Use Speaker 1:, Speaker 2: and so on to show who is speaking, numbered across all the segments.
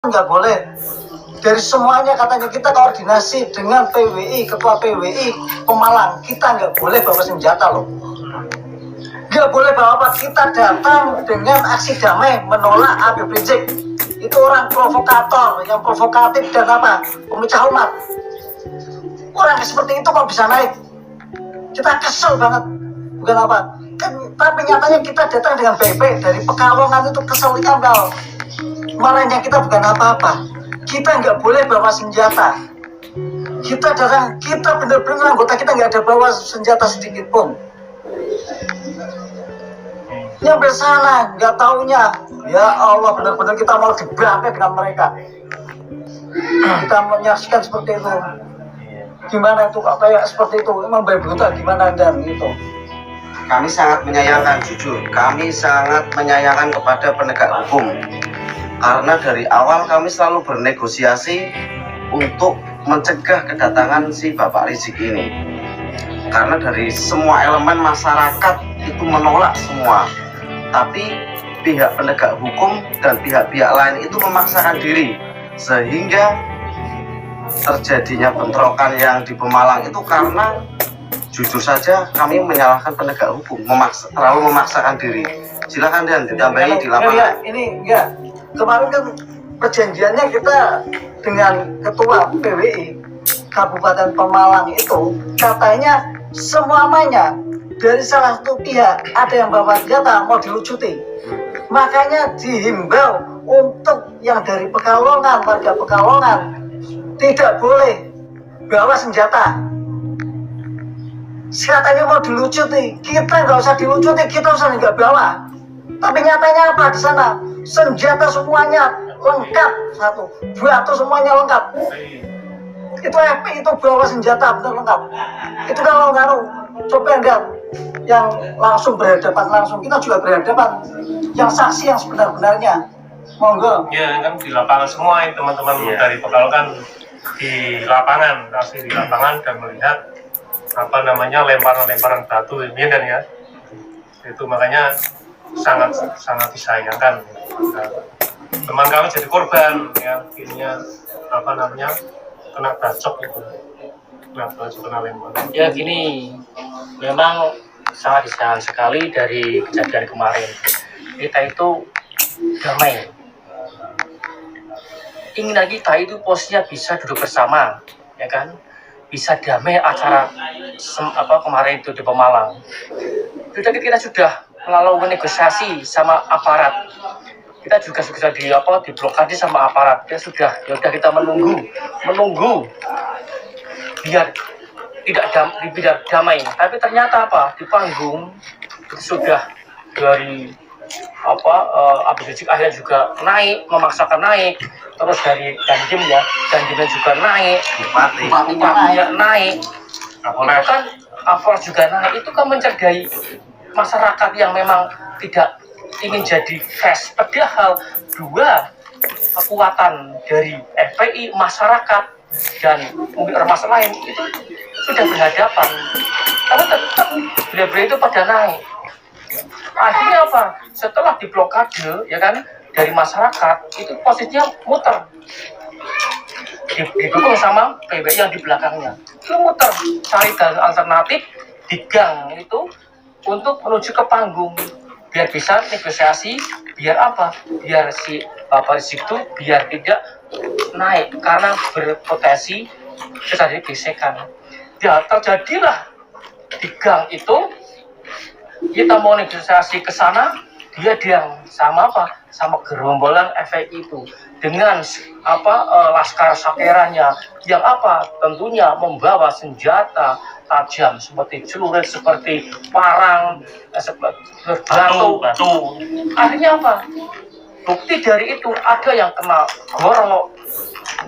Speaker 1: nggak boleh. Dari semuanya katanya kita koordinasi dengan PWI, ketua PWI Pemalang, kita nggak boleh bawa senjata loh. Nggak boleh bawa apa, kita datang dengan aksi damai menolak Habib Rizik. Itu orang provokator, yang provokatif dan apa, pemecah umat. Orang seperti itu kok bisa naik? Kita kesel banget, bukan apa. Tapi nyatanya kita datang dengan baik-baik dari Pekalongan, itu keselnya bal. Marahnya kita bukan apa-apa. Kita nggak boleh bawa senjata. Kita datang, kita benar-benar anggota kita nggak ada bawa senjata sedikit pun. Nyampe sana nggak taunya, ya Allah, benar-benar kita mau diberantai dengan mereka. Kita menyaksikan seperti itu. Gimana itu kayak seperti itu? Emang baik buta gimana dan gitu?
Speaker 2: Kami sangat menyayangkan, jujur, kami sangat menyayangkan kepada penegak hukum. Karena dari awal kami selalu bernegosiasi untuk mencegah kedatangan si Bapak Rizik ini. Karena dari semua elemen masyarakat itu menolak semua. Tapi pihak penegak hukum dan pihak-pihak lain itu memaksakan diri. Sehingga terjadinya bentrokan yang di Pemalang itu karena jujur saja kami menyalahkan penegak hukum, terlalu memaksakan diri. Silakan dan ditambahi di lapangan.
Speaker 1: Ya, ini enggak. Kemarin kan perjanjiannya kita dengan ketua PWI Kabupaten Pemalang itu katanya semuanya dari salah satu pihak ada yang bawa senjata mau dilucuti. Makanya dihimbau untuk yang dari Pekalongan, warga Pekalongan tidak boleh bawa senjata. Katanya mau dilucuti, kita nggak usah dilucuti, kita usah nggak bawa. Tapi nyatanya apa di sana? Senjata semuanya lengkap, satu batu semuanya lengkap. Itu FP itu bawa senjata benar lengkap. Itu kalau coba enggak yang langsung berhadapan langsung, kita juga berhadapan yang saksi yang sebenar-benarnya. Monggo.
Speaker 3: Ya kan di lapangan semua teman-teman dari Pekalongan di lapangan, asli di lapangan dan melihat apa namanya lemparan-lemparan batu ini dan ya itu makanya sangat disayangkan. Nah, teman kami jadi korban ya, akhirnya apa namanya kena bacok itu, kena lempar.
Speaker 4: Ya gini, memang sangat disayangkan sekali dari kejadian kemarin. Kita itu damai. Inginan kita itu posisinya bisa duduk bersama, ya kan? Bisa damai acara kemarin itu di Pemalang. Kita sudah melalui negosiasi sama aparat. Kita juga sudah diblokade sama aparat. Kita kita menunggu biar tidak damai. Tapi ternyata apa? Di panggung itu sudah dari Habib Rizik akhirnya juga naik, memaksakan naik. Terus dari Dandim juga naik, Bupatinya naik, kan Kapolres juga naik. Itu kan mencederai masyarakat yang memang tidak ingin jadi fast. Padahal dua kekuatan dari FPI, masyarakat dan mungkin ormas lain itu sudah berhadapan. Tapi tetap beliau-beliau itu pada naik. Akhirnya apa? Setelah diblokade, ya kan, dari masyarakat itu posisinya muter, didukung sama PWI yang di belakangnya. Itu muter, cari jalan alternatif di gang itu untuk menuju ke panggung, biar bisa negosiasi, biar apa? Biar si Bapak Rizik itu biar tidak naik karena berpotensi terjadi gesekan. Ya terjadilah di gang itu. Kita mau negosiasi ke sana, dia sama sama gerombolan FPI itu dengan laskar sakerannya yang tentunya membawa senjata tajam seperti celurit, seperti parang, seperti batu. Akhirnya apa? Bukti dari itu ada yang kena gorok,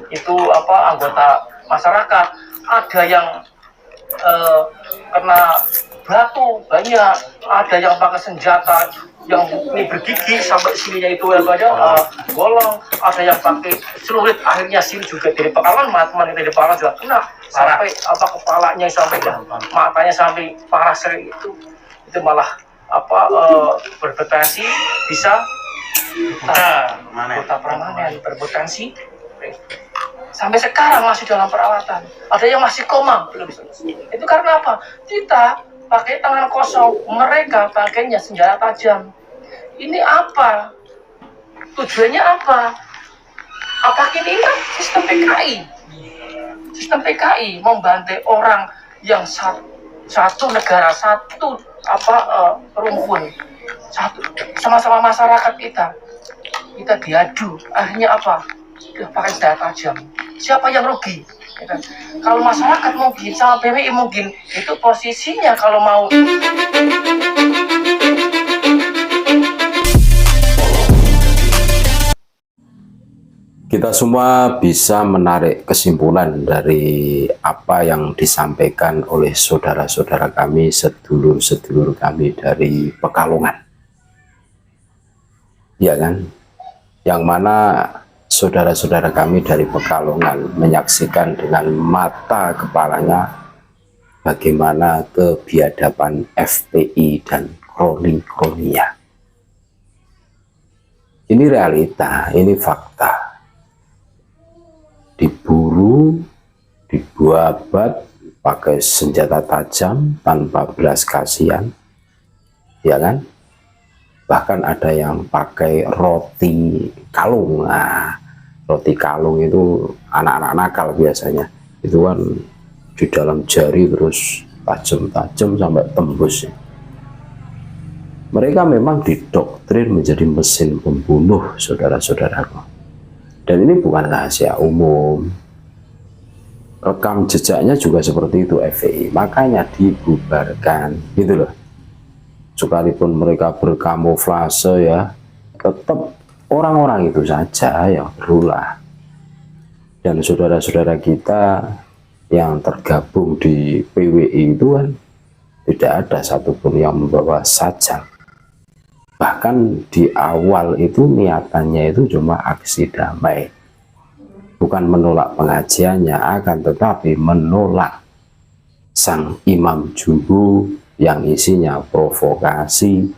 Speaker 4: itu anggota masyarakat, ada yang kena batu banyak, ada yang pakai senjata yang ini bergigi sampai sininya itu bolong, ada yang pakai celurit. Akhirnya sini juga dari Pekalongan, teman-teman dari Pekalongan juga kena sampai kepalanya sampai matanya sampai parah sekali itu malah berpotensi bisa Kota permanen berpotensi sampai sekarang masih dalam perawatan. Ada yang masih koma, belum selesai. Itu karena apa? Kita pakai tangan kosong, mereka pakainya senjata tajam. Ini apa? Tujuannya apa? Apakah ini kan sistem PKI? Sistem PKI membantai orang yang satu negara, satu rumpun, satu sama-sama masyarakat kita diadu. Akhirnya apa? Pakai senjata tajam. Siapa yang rugi? Ya kan? Kalau masyarakat mungkin sama PWI mungkin itu posisinya kalau mau.
Speaker 5: Kita semua bisa menarik kesimpulan dari apa yang disampaikan oleh saudara-saudara kami, sedulur-sedulur kami dari Pekalongan. Ya kan? Yang mana saudara-saudara kami dari Pekalongan menyaksikan dengan mata kepalanya bagaimana kebiadaban FPI dan kroni-kroninya. Ini realita, ini fakta. Diburu, dibuat pakai senjata tajam tanpa belas kasihan, ya kan? Bahkan ada yang pakai roti kalung. Nah, roti kalung itu anak-anak nakal biasanya, itu kan di dalam jari terus tajam-tajam sampai tembus. Mereka memang didoktrin menjadi mesin pembunuh, saudara-saudaraku. Dan ini bukan rahasia umum. Rekam jejaknya juga seperti itu FPI, makanya dibubarkan gitu loh. Sekalipun mereka berkamuflase ya, tetap orang-orang itu saja yang berulah. Dan saudara-saudara kita yang tergabung di PWI itu kan tidak ada satupun yang membawa sajam. Bahkan di awal itu niatannya itu cuma aksi damai, bukan menolak pengajiannya, akan tetapi menolak sang imam jumbo yang isinya provokasi,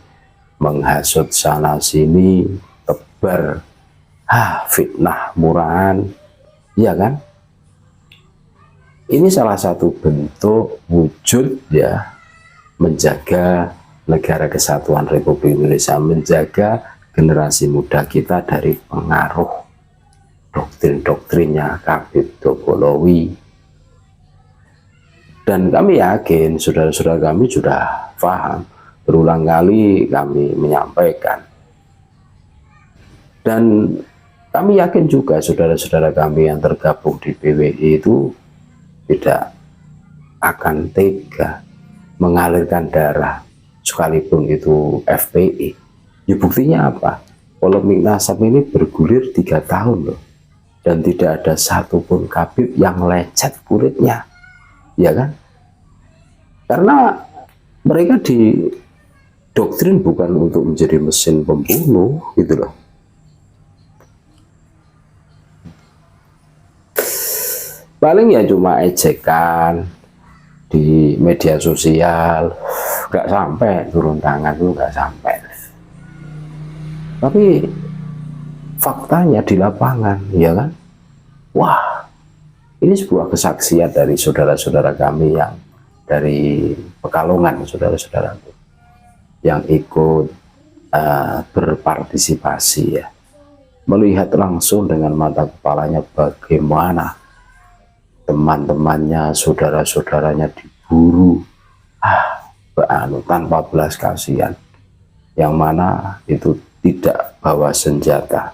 Speaker 5: menghasut sana sini, tebar fitnah murahan, ya kan? Ini salah satu bentuk wujud ya menjaga negara kesatuan Republik Indonesia, menjaga generasi muda kita dari pengaruh doktrin-doktrinnya Habib Dobolowi. Dan kami yakin saudara-saudara kami sudah paham, berulang kali kami menyampaikan. Dan kami yakin juga saudara-saudara kami yang tergabung di PWI itu tidak akan tega mengalirkan darah sekalipun itu FPI. Ya buktinya apa? Polemik nasab ini bergulir 3 tahun loh, dan tidak ada satupun Habib yang lecet kulitnya, ya kan? Karena mereka didoktrin bukan untuk menjadi mesin pembunuh gitu loh. Paling ya cuma ejekan di media sosial, nggak sampai turun tangan tuh, nggak sampai. Tapi faktanya di lapangan, ya kan? Wah, ini sebuah kesaksian dari saudara-saudara kami yang dari Pekalongan, saudara-saudara yang ikut berpartisipasi ya, melihat langsung dengan mata kepalanya bagaimana teman-temannya, saudara-saudaranya diburu tanpa belas kasihan, yang mana itu tidak bawa senjata,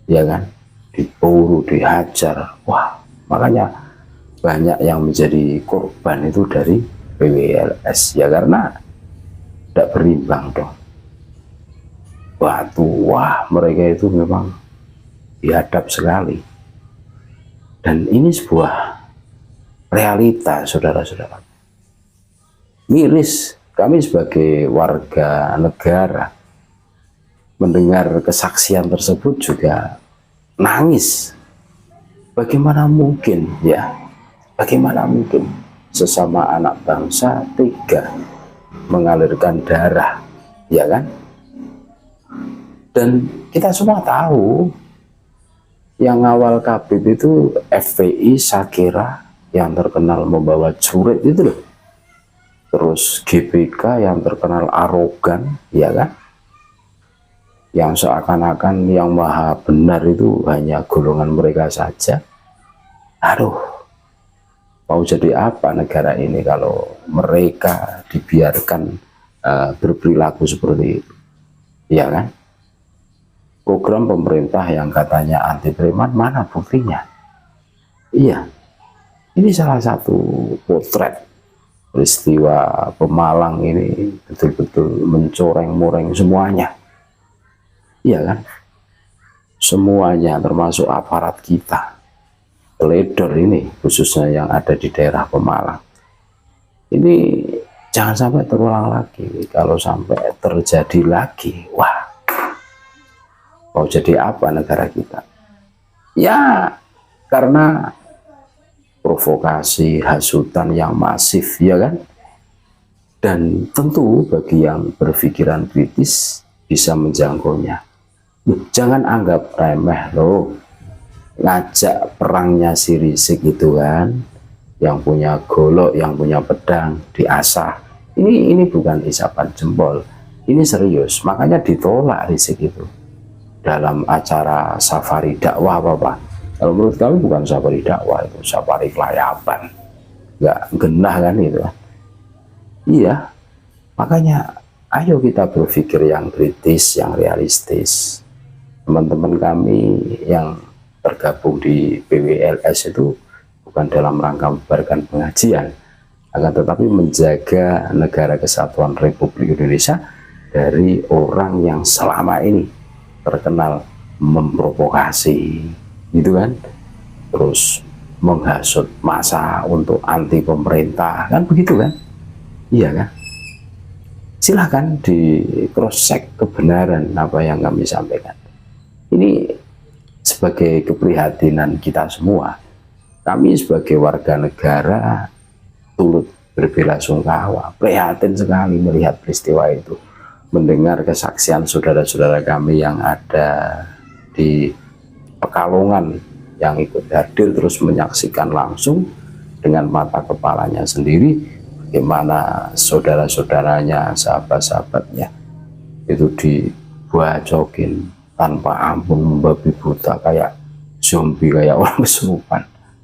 Speaker 5: ya kan, diburu, dihajar. Wah, makanya banyak yang menjadi korban itu dari PWLS ya, karena tidak berimbang dong. Wah, mereka itu memang biadab sekali. Dan ini sebuah realita, saudara-saudara. Miris, kami sebagai warga negara mendengar kesaksian tersebut juga nangis. Bagaimana mungkin ya? Bagaimana mungkin sesama anak bangsa tega mengalirkan darah, ya kan? Dan kita semua tahu yang awal Khabib itu FPI Shakira yang terkenal membawa celurit itu loh. Terus GBK yang terkenal arogan, ya kan? Yang seakan-akan yang maha benar itu hanya golongan mereka saja. Aduh, mau jadi apa negara ini kalau mereka dibiarkan berperilaku seperti itu, ya kan? Program pemerintah yang katanya anti preman, mana buktinya? Iya, ini salah satu potret peristiwa Pemalang ini betul-betul mencoreng-moreng semuanya, iya kan? Semuanya termasuk aparat kita, teledor ini khususnya yang ada di daerah Pemalang. Ini jangan sampai terulang lagi. Kalau sampai terjadi lagi, wah, mau jadi apa negara kita? Ya, karena provokasi, hasutan yang masif, ya kan? Dan tentu bagi yang berpikiran kritis bisa menjangkaunya. Jangan anggap remeh loh, ngajak perangnya si Rizik itu kan, yang punya golok, yang punya pedang, diasah. Ini bukan isapan jempol, ini serius. Makanya ditolak Rizik itu dalam acara safari dakwah apa-apa. Kalau menurut kami bukan safari dakwah, itu safari kelayapan, nggak genah kan itu. Iya, makanya ayo kita berpikir yang kritis, yang realistis. Teman-teman kami yang tergabung di PWLS itu bukan dalam rangka membubarkan pengajian, akan tetapi menjaga negara kesatuan Republik Indonesia dari orang yang selama ini terkenal memprovokasi, gitu kan, terus menghasut massa untuk anti pemerintah, kan begitu kan? Iya kan? Silahkan di cross check kebenaran apa yang kami sampaikan. Ini sebagai keprihatinan kita semua. Kami sebagai warga negara turut berbelasungkawa, prihatin sekali melihat peristiwa itu, mendengar kesaksian saudara-saudara kami yang ada di Pekalongan yang ikut hadir terus menyaksikan langsung dengan mata kepalanya sendiri bagaimana saudara-saudaranya, sahabat-sahabatnya itu dibacokin tanpa ampun, membabi buta kayak zombie, kayak orang kesurupan.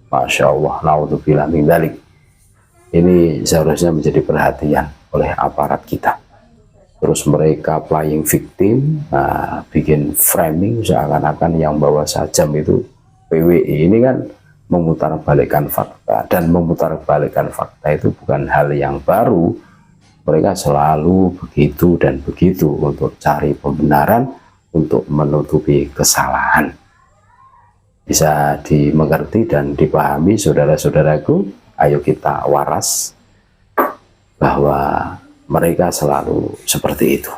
Speaker 5: Masya Allah, naudzubillah min dzalik. Ini seharusnya menjadi perhatian oleh aparat kita. Terus mereka playing victim, bikin framing seakan-akan yang bawa sajam itu PWI. Ini kan memutarbalikkan fakta, dan memutarbalikkan fakta itu bukan hal yang baru. Mereka selalu begitu dan begitu untuk cari pembenaran, untuk menutupi kesalahan. Bisa dimengerti dan dipahami saudara-saudaraku. Ayo kita waras bahwa mereka selalu seperti itu.